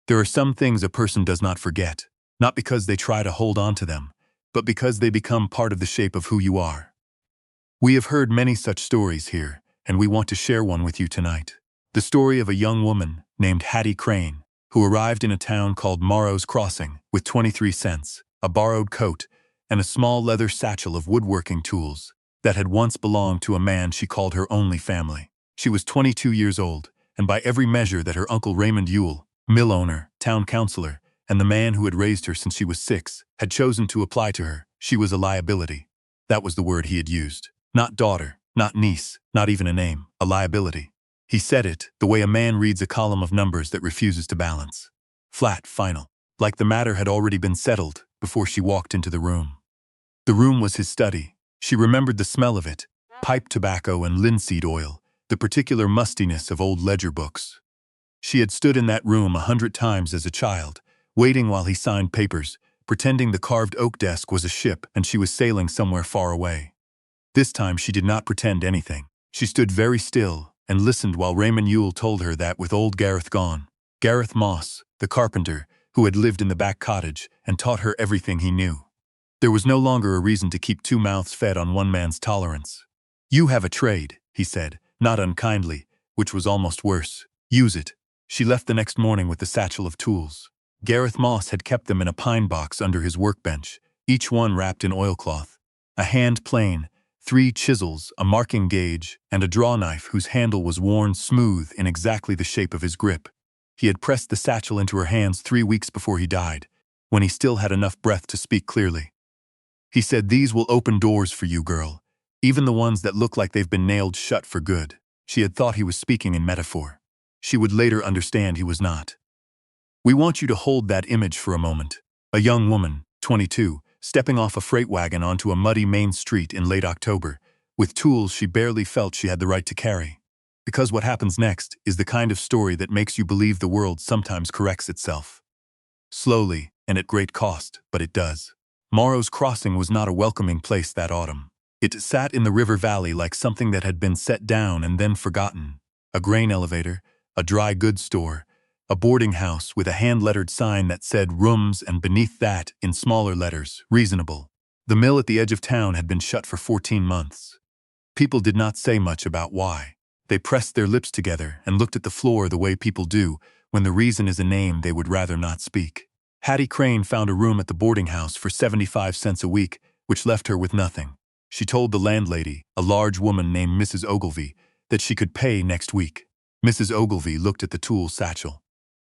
There are some things a person does not forget, not because they try to hold on to them, but because they become part of the shape of who you are. We have heard many such stories here, and we want to share one with you tonight. The story of a young woman named Hattie Crane, who arrived in a town called Morrow's Crossing with 23 cents, a borrowed coat, and a small leather satchel of woodworking tools that had once belonged to a man she called her only family. She was 22 years old, and by every measure that her uncle Raymond Yule, mill owner, town councilor, and the man who had raised her since she was 6, had chosen to apply to her, she was a liability. That was the word he had used. Not daughter, not niece, not even a name, a liability. He said it the way a man reads a column of numbers that refuses to balance. Flat, final, like the matter had already been settled before she walked into the room. The room was his study. She remembered the smell of it, pipe tobacco and linseed oil, the particular mustiness of old ledger books. She had stood in that room 100 times as a child, waiting while he signed papers, pretending the carved oak desk was a ship and she was sailing somewhere far away. This time she did not pretend anything. She stood very still and listened while Raymond Yule told her that with old Gareth gone, Gareth Moss, the carpenter, who had lived in the back cottage and taught her everything he knew, there was no longer a reason to keep two mouths fed on one man's tolerance. "You have a trade," he said, not unkindly, which was almost worse. "Use it." She left the next morning with the satchel of tools. Gareth Moss had kept them in a pine box under his workbench, each one wrapped in oilcloth. A hand plane, 3 chisels, a marking gauge, and a draw knife whose handle was worn smooth in exactly the shape of his grip. He had pressed the satchel into her hands 3 weeks before he died, when he still had enough breath to speak clearly. He said, "These will open doors for you, girl, even the ones that look like they've been nailed shut for good." She had thought he was speaking in metaphor. She would later understand he was not. We want you to hold that image for a moment. A young woman, 22, stepping off a freight wagon onto a muddy main street in late October, with tools she barely felt she had the right to carry. Because what happens next is the kind of story that makes you believe the world sometimes corrects itself. Slowly, and at great cost, but it does. Morrow's Crossing was not a welcoming place that autumn. It sat in the river valley like something that had been set down and then forgotten. A grain elevator, a dry goods store, a boarding house with a hand-lettered sign that said rooms and beneath that, in smaller letters, reasonable. The mill at the edge of town had been shut for 14 months. People did not say much about why. They pressed their lips together and looked at the floor the way people do when the reason is a name they would rather not speak. Hattie Crane found a room at the boarding house for 75 cents a week, which left her with nothing. She told the landlady, a large woman named Mrs. Ogilvy, that she could pay next week. Mrs. Ogilvy looked at the tool satchel.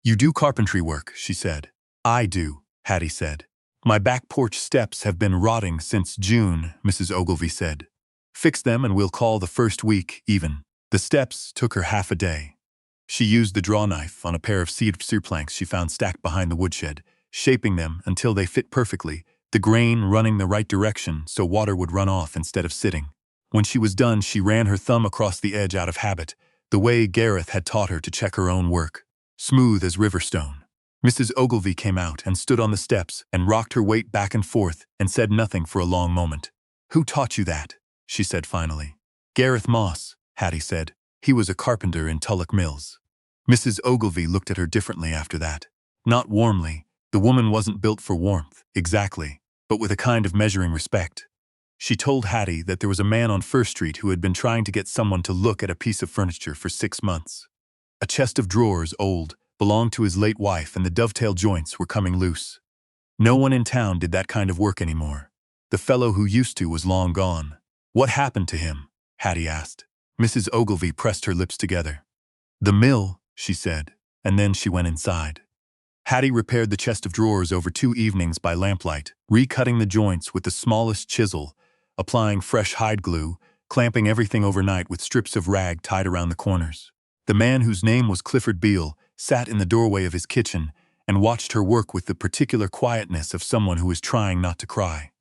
"You do carpentry work," she said. "I do," Hattie said. "My back porch steps have been rotting since June," Mrs. Ogilvy said. "Fix them and we'll call the first week even." The steps took her half a day. She used the draw knife on a pair of cedar planks she found stacked behind the woodshed, shaping them until they fit perfectly, the grain running the right direction so water would run off instead of sitting. When she was done, she ran her thumb across the edge out of habit, the way Gareth had taught her to check her own work. Smooth as river stone. Mrs. Ogilvy came out and stood on the steps and rocked her weight back and forth and said nothing for a long moment. "Who taught you that?" she said finally. "Gareth Moss," Hattie said. "He was a carpenter in Tulloch Mills." Mrs. Ogilvy looked at her differently after that. Not warmly. The woman wasn't built for warmth, exactly, but with a kind of measuring respect. She told Hattie that there was a man on First Street who had been trying to get someone to look at a piece of furniture for 6 months. A chest of drawers, old, belonged to his late wife and the dovetail joints were coming loose. No one in town did that kind of work anymore. The fellow who used to was long gone. "What happened to him?" Hattie asked. Mrs. Ogilvy pressed her lips together. "The mill," she said, and then she went inside. Hattie repaired the chest of drawers over 2 evenings by lamplight, recutting the joints with the smallest chisel, applying fresh hide glue, clamping everything overnight with strips of rag tied around the corners. The man whose name was Clifford Beale sat in the doorway of his kitchen and watched her work with the particular quietness of someone who is trying not to cry.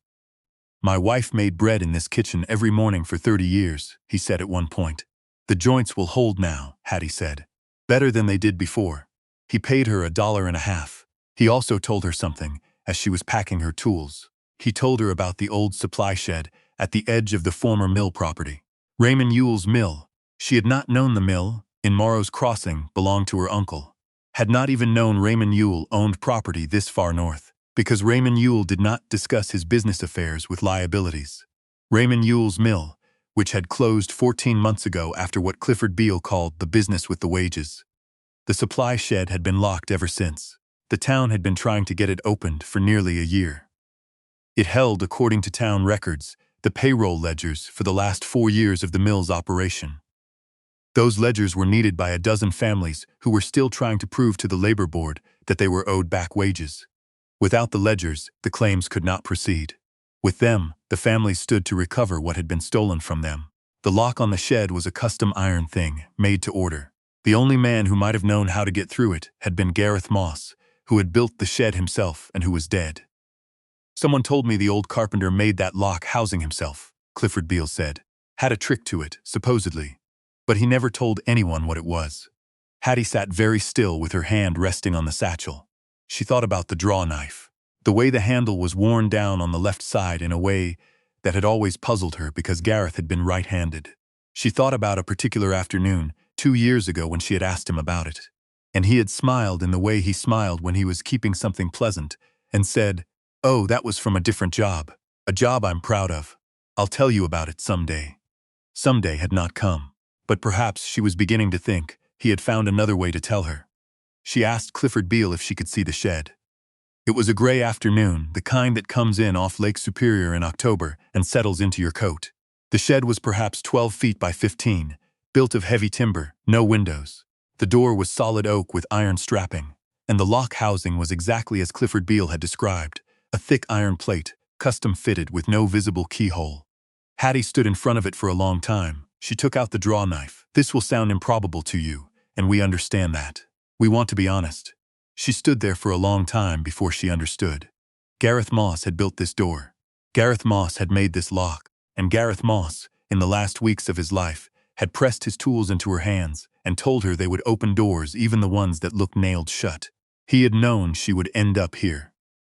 "My wife made bread in this kitchen every morning for 30 years, he said at one point. "The joints will hold now," Hattie said. "Better than they did before." He paid her $1.50. He also told her something as she was packing her tools. He told her about the old supply shed at the edge of the former mill property. Raymond Yule's mill. She had not known the mill, in Morrow's Crossing, belonged to her uncle. had not even known Raymond Yule owned property this far north, because Raymond Yule did not discuss his business affairs with liabilities. Raymond Yule's mill, which had closed 14 months ago after what Clifford Beale called the business with the wages. The supply shed had been locked ever since. The town had been trying to get it opened for nearly a year. It held, according to town records, the payroll ledgers for the last 4 years of the mill's operation. Those ledgers were needed by a dozen families who were still trying to prove to the labor board that they were owed back wages. Without the ledgers, the claims could not proceed. With them, the families stood to recover what had been stolen from them. The lock on the shed was a custom iron thing, made to order. The only man who might have known how to get through it had been Gareth Moss, who had built the shed himself and who was dead. "Someone told me the old carpenter made that lock housing himself," Clifford Beale said. "Had a trick to it, supposedly. But he never told anyone what it was." Hattie sat very still with her hand resting on the satchel. She thought about the draw knife. The way the handle was worn down on the left side in a way that had always puzzled her because Gareth had been right-handed. She thought about a particular afternoon, 2 years ago, when she had asked him about it. And he had smiled in the way he smiled when he was keeping something pleasant, and said, "Oh, that was from a different job. A job I'm proud of. I'll tell you about it someday." Someday had not come. But perhaps she was beginning to think he had found another way to tell her. She asked Clifford Beale if she could see the shed. It was a gray afternoon, the kind that comes in off Lake Superior in October and settles into your coat. The shed was perhaps 12 feet by 15, built of heavy timber, no windows. The door was solid oak with iron strapping, and the lock housing was exactly as Clifford Beale had described, a thick iron plate, custom-fitted with no visible keyhole. Hattie stood in front of it for a long time. She took out the draw knife. "This will sound improbable to you, and we understand that. We want to be honest." She stood there for a long time before she understood. Gareth Moss had built this door. Gareth Moss had made this lock, and Gareth Moss, in the last weeks of his life, had pressed his tools into her hands and told her they would open doors, even the ones that looked nailed shut. He had known she would end up here.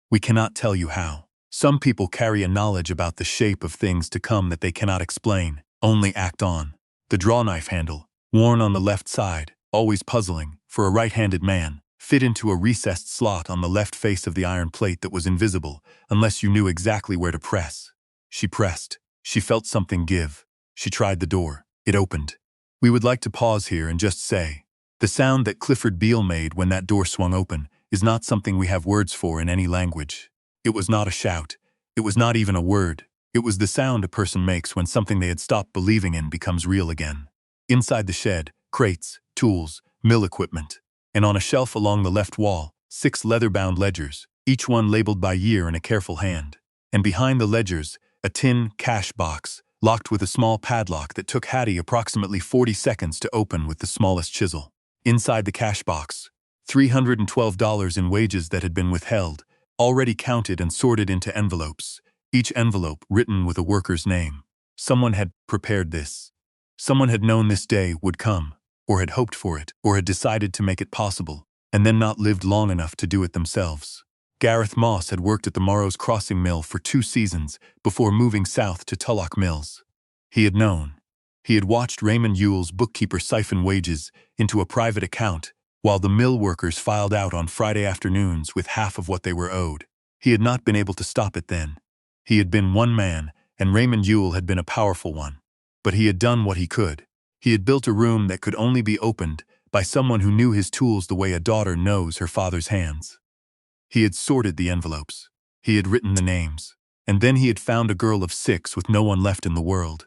We cannot tell you how. Some people carry a knowledge about the shape of things to come that they cannot explain, only act on. The draw knife handle, worn on the left side, always puzzling, for a right-handed man, fit into a recessed slot on the left face of the iron plate that was invisible, unless you knew exactly where to press. She pressed. She felt something give. She tried the door. It opened. We would like to pause here and just say, the sound that Clifford Beale made when that door swung open is not something we have words for in any language. It was not a shout. It was not even a word. It was the sound a person makes when something they had stopped believing in becomes real again. Inside the shed, crates, tools, mill equipment, and on a shelf along the left wall, 6 leather-bound ledgers, each one labeled by year in a careful hand. And behind the ledgers, a tin cash box, locked with a small padlock that took Hattie approximately 40 seconds to open with the smallest chisel. Inside the cash box, $312 in wages that had been withheld, already counted and sorted into envelopes, each envelope written with a worker's name. Someone had prepared this. Someone had known this day would come, or had hoped for it, or had decided to make it possible, and then not lived long enough to do it themselves. Gareth Moss had worked at the Morrow's Crossing Mill for 2 seasons before moving south to Tulloch Mills. He had known. He had watched Raymond Yule's bookkeeper siphon wages into a private account while the mill workers filed out on Friday afternoons with half of what they were owed. He had not been able to stop it then. He had been one man, and Raymond Yule had been a powerful one. But he had done what he could. He had built a room that could only be opened by someone who knew his tools the way a daughter knows her father's hands. He had sorted the envelopes. He had written the names. And then he had found a girl of 6 with no one left in the world.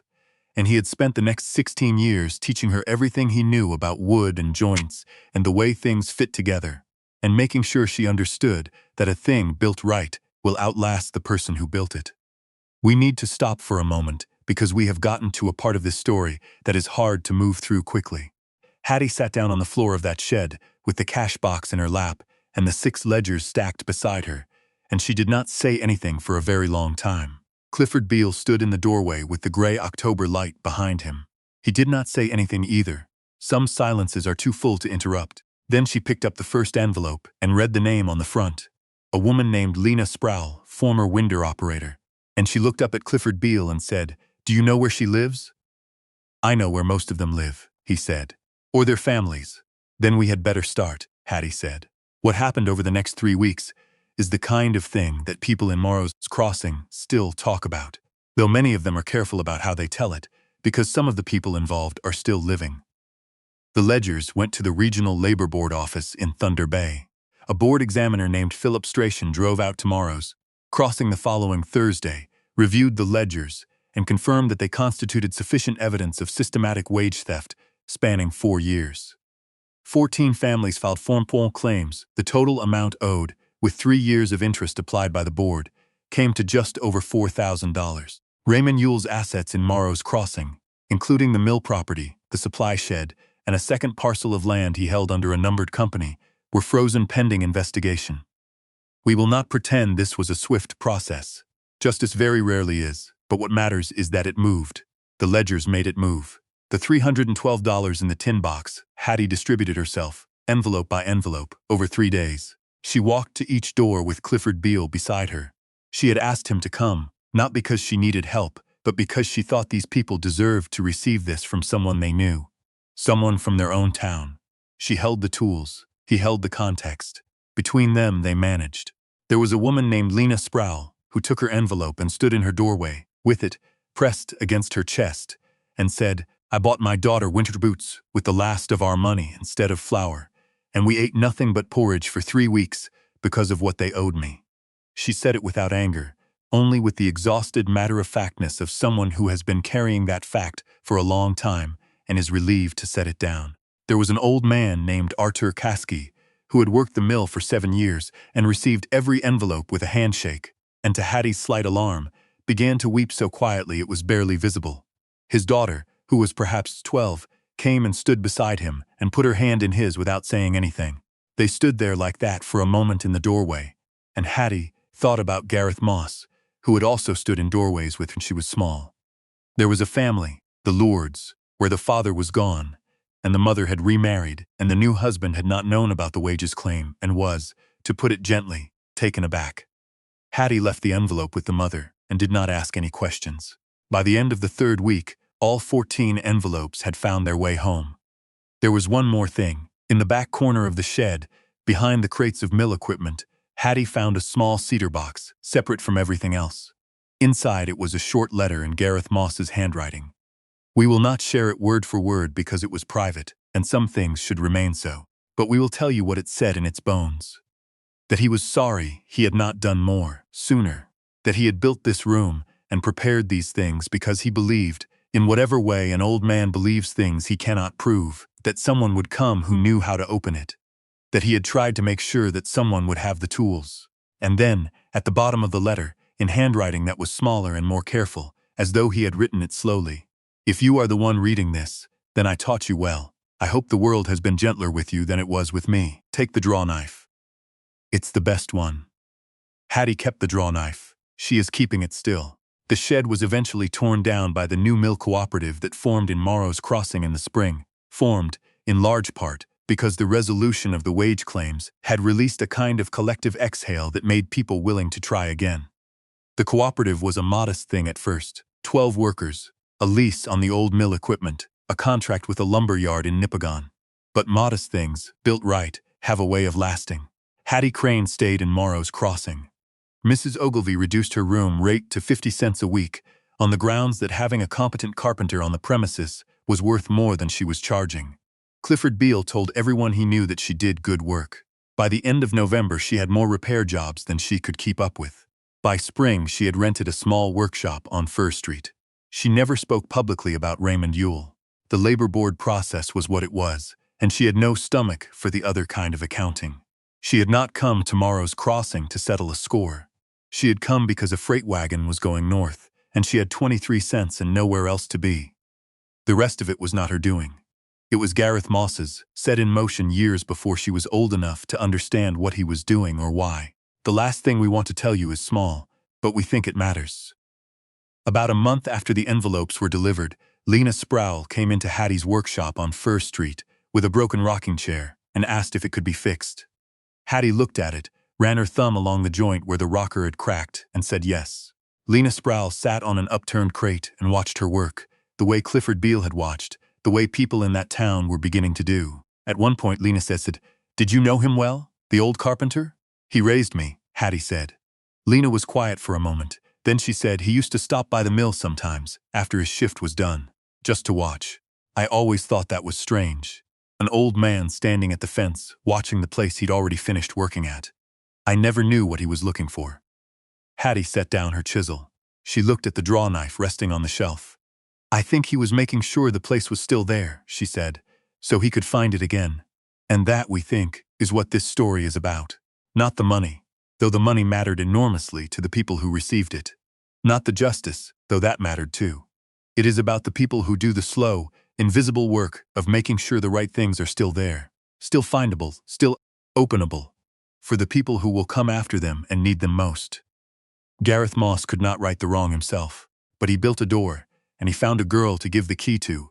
And he had spent the next 16 years teaching her everything he knew about wood and joints and the way things fit together, and making sure she understood that a thing built right will outlast the person who built it. We need to stop for a moment because we have gotten to a part of this story that is hard to move through quickly. Hattie sat down on the floor of that shed with the cash box in her lap and the 6 ledgers stacked beside her, and she did not say anything for a very long time. Clifford Beale stood in the doorway with the gray October light behind him. He did not say anything either. Some silences are too full to interrupt. Then she picked up the first envelope and read the name on the front. A woman named Lena Sproul, former winder operator. And she looked up at Clifford Beale and said, "Do you know where she lives?" "I know where most of them live," he said. "Or their families." "Then we had better start." Hattie said. What happened over the next 3 weeks is the kind of thing that people in Morrow's crossing still talk about, though many of them are careful about how they tell it, because some of the people involved are still living. The Ledgers went to the Regional Labor Board office in Thunder Bay. A board examiner named Philip Strachan drove out to Morrow's crossing the following Thursday, reviewed the ledgers, and confirmed that they constituted sufficient evidence of systematic wage theft spanning 4 years. 14 families filed form claims. The total amount owed, with 3 years of interest applied by the board, came to just over $4,000. Raymond Yule's assets in Morrow's crossing, including the mill property, the supply shed, and a second parcel of land he held under a numbered company, were frozen pending investigation. We will not pretend this was a swift process. Justice very rarely is, but what matters is that it moved. The Ledgers made it move. The $312 in the tin box, Hattie distributed herself, envelope by envelope, over 3 days. She walked to each door with Clifford Beale beside her. She had asked him to come, not because she needed help, but because she thought these people deserved to receive this from someone they knew. Someone from their own town. She held the tools. He held the context. Between them, they managed. There was a woman named Lena Sproul, who took her envelope and stood in her doorway, with it pressed against her chest, and said, "I bought my daughter winter boots with the last of our money instead of flour, and we ate nothing but porridge for 3 weeks because of what they owed me." She said it without anger, only with the exhausted matter-of-factness of someone who has been carrying that fact for a long time and is relieved to set it down. There was an old man named Arthur Caskey, who had worked the mill for 7 years and received every envelope with a handshake, and to Hattie's slight alarm, began to weep so quietly it was barely visible. His daughter, who was perhaps 12, came and stood beside him and put her hand in his without saying anything. They stood there like that for a moment in the doorway, and Hattie thought about Gareth Moss, who had also stood in doorways with when she was small. There was a family, the Lourdes, where the father was gone, and the mother had remarried, and the new husband had not known about the wages claim and was, to put it gently, taken aback. Hattie left the envelope with the mother and did not ask any questions. By the end of the 3rd week, all 14 envelopes had found their way home. There was one more thing. In the back corner of the shed, behind the crates of mill equipment, Hattie found a small cedar box, separate from everything else. Inside it was a short letter in Gareth Moss's handwriting. We will not share it word for word because it was private, and some things should remain so, but we will tell you what it said in its bones. That he was sorry he had not done more, sooner. That he had built this room and prepared these things because he believed, in whatever way an old man believes things he cannot prove, that someone would come who knew how to open it. That he had tried to make sure that someone would have the tools. And then, at the bottom of the letter, in handwriting that was smaller and more careful, as though he had written it slowly, "If you are the one reading this, then I taught you well. I hope the world has been gentler with you than it was with me. Take the draw knife. It's the best one." Hattie kept the draw knife. She is keeping it still. The shed was eventually torn down by the new mill cooperative that formed in Morrow's crossing in the spring, formed, in large part, because the resolution of the wage claims had released a kind of collective exhale that made people willing to try again. The cooperative was a modest thing at first, 12 workers, a lease on the old mill equipment, a contract with a lumber yard in Nipigon. But modest things, built right, have a way of lasting. Hattie Crane stayed in Morrow's crossing. Mrs. Ogilvy reduced her room rate to 50 cents a week, on the grounds that having a competent carpenter on the premises was worth more than she was charging. Clifford Beale told everyone he knew that she did good work. By the end of November, she had more repair jobs than she could keep up with. By spring, she had rented a small workshop on Fir Street. She never spoke publicly about Raymond Yule. The labor board process was what it was, and she had no stomach for the other kind of accounting. She had not come to Morrow's crossing to settle a score. She had come because a freight wagon was going north, and she had 23 cents and nowhere else to be. The rest of it was not her doing. It was Gareth Moss's, set in motion years before she was old enough to understand what he was doing or why. The last thing we want to tell you is small, but we think it matters. About a month after the envelopes were delivered, Lena Sproul came into Hattie's workshop on Fir Street with a broken rocking chair and asked if it could be fixed. Hattie looked at it, ran her thumb along the joint where the rocker had cracked, and said yes. Lena Sproul sat on an upturned crate and watched her work, the way Clifford Beale had watched, the way people in that town were beginning to do. At one point, Lena said, Did you know him well, the old carpenter? He raised me, Hattie said. Lena was quiet for a moment. Then she said he used to stop by the mill sometimes, after his shift was done, just to watch. I always thought that was strange. An old man standing at the fence, watching the place he'd already finished working at. I never knew what he was looking for. Hattie set down her chisel. She looked at the draw knife resting on the shelf. I think he was making sure the place was still there, she said, so he could find it again. And that, we think, is what this story is about. Not the money, though the money mattered enormously to the people who received it. Not the justice, though that mattered too. It is about the people who do the slow, invisible work of making sure the right things are still there, still findable, still openable, for the people who will come after them and need them most. Gareth Moss could not right the wrong himself, but he built a door, and he found a girl to give the key to,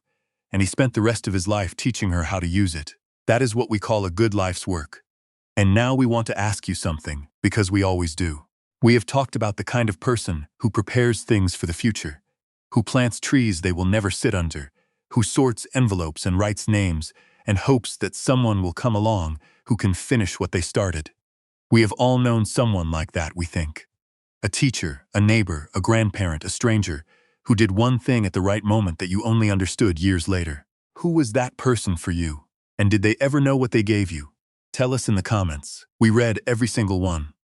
and he spent the rest of his life teaching her how to use it. That is what we call a good life's work. And now we want to ask you something, because we always do. We have talked about the kind of person who prepares things for the future, who plants trees they will never sit under, who sorts envelopes and writes names and hopes that someone will come along who can finish what they started. We have all known someone like that, we think. A teacher, a neighbor, a grandparent, a stranger, who did one thing at the right moment that you only understood years later. Who was that person for you? And did they ever know what they gave you? Tell us in the comments. We read every single one.